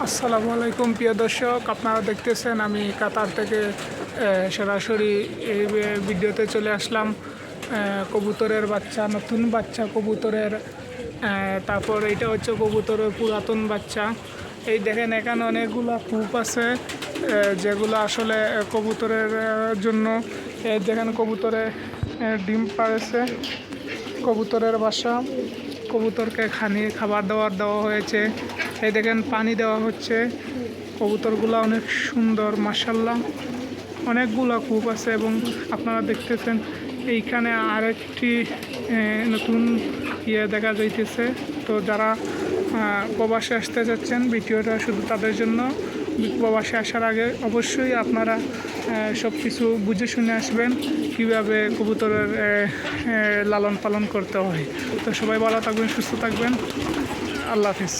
আসসালামু আলাইকুম প্রিয় দর্শক, আপনারা দেখতেছেন আমি কাতার থেকে সরাসরি এই ভিডিওতে চলে আসলাম। কবুতরের বাচ্চা, নতুন বাচ্চা কবুতরের। তারপর এটা হচ্ছে কবুতরের পুরাতন বাচ্চা। এই দেখেন এখানে অনেকগুলো কূপ আছে যেগুলো আসলে কবুতরের জন্য। এই দেখেন কবুতরে ডিম পাড়েছে, কবুতরের বাসা, কবুতরকে খাবার দেওয়া হয়েছে। এই দেখেন পানি দেওয়া হচ্ছে। কবুতরগুলো অনেক সুন্দর, মাশাআল্লাহ। অনেকগুলো কূপ আছে এবং আপনারা দেখতেছেন এইখানে আরেকটি নতুন দেখা যাইতেছে। তো যারা প্রবাসে আসতে যাচ্ছেন, ভিডিওটা শুধু তাদের জন্য। প্রবাসে আসার আগে অবশ্যই আপনারা সব কিছু বুঝে শুনে আসবেন কীভাবে কবুতরের লালন পালন করতে হয়। তো সবাই ভালো থাকবেন, সুস্থ থাকবেন। আল্লাহ হাফিজ।